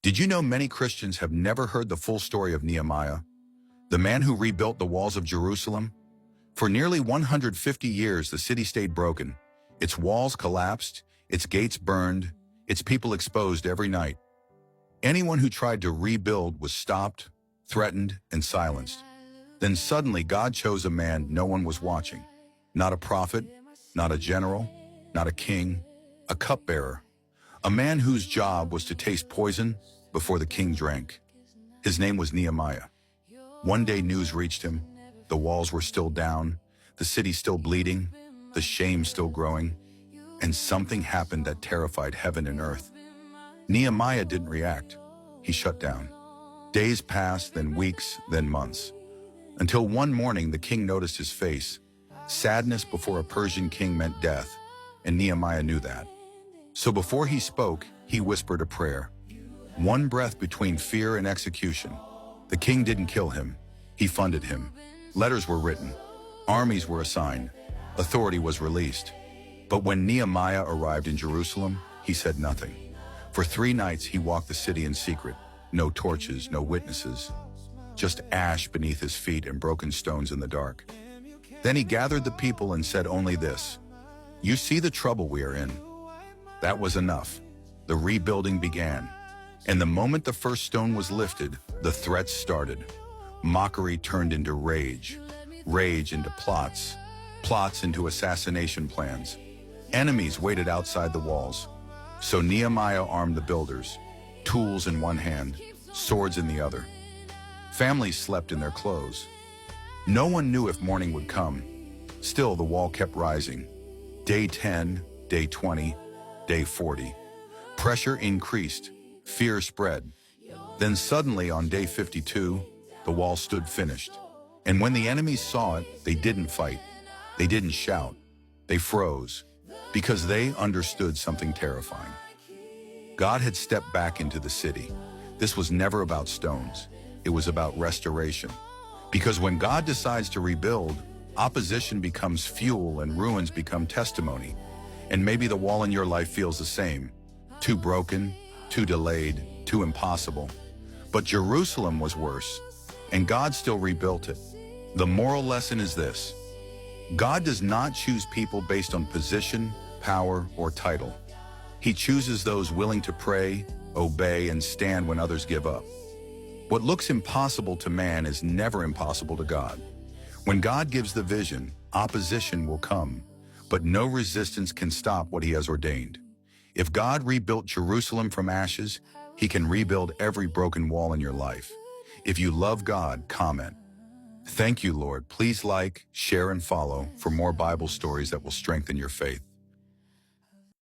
Did you know many Christians have never heard the full story of Nehemiah, the man who rebuilt the walls of Jerusalem? For nearly 150 years, the city stayed broken. Its walls collapsed, its gates burned, its people exposed every night. Anyone who tried to rebuild was stopped, threatened, and silenced. Then suddenly God chose a man no one was watching. Not a prophet, not a general, not a king, a cupbearer. A man whose job was to taste poison before the king drank. His name was Nehemiah. One day news reached him. The walls were still down, the city still bleeding, the shame still growing, and something happened that terrified heaven and earth. Nehemiah didn't react. He shut down. Days passed, then weeks, then months, until one morning the king noticed his face. Sadness before a Persian king meant death, and Nehemiah knew that. So before he spoke, he whispered a prayer. One breath between fear and execution. The king didn't kill him. He funded him. Letters were written. Armies were assigned. Authority was released. But when Nehemiah arrived in Jerusalem, he said nothing. For 3 nights he walked the city in secret. No torches, no witnesses. Just ash beneath his feet and broken stones in the dark. Then he gathered the people and said only this: "You see the trouble we are in." That was enough. The rebuilding began. And the moment the first stone was lifted, the threats started. Mockery turned into rage. Rage into plots. Plots into assassination plans. Enemies waited outside the walls. So Nehemiah armed the builders, tools in one hand, swords in the other. Families slept in their clothes. No one knew if morning would come. Still, the wall kept rising. Day 10, day 20, day 40. Pressure increased. Fear spread. Then suddenly, on day 52, the wall stood finished. And when the enemies saw it, they didn't fight. They didn't shout. They froze. Because they understood something terrifying. God had stepped back into the city. This was never about stones. It was about restoration. Because when God decides to rebuild, opposition becomes fuel and ruins become testimony. And maybe the wall in your life feels the same. Too broken, too delayed, too impossible. But Jerusalem was worse, and God still rebuilt it. The moral lesson is this: God does not choose people based on position, power, or title. He chooses those willing to pray, obey, and stand when others give up. What looks impossible to man is never impossible to God. When God gives the vision, opposition will come, but no resistance can stop what he has ordained. If God rebuilt Jerusalem from ashes, he can rebuild every broken wall in your life. If you love God, comment. Thank you, Lord. Please like, share, and follow for more Bible stories that will strengthen your faith.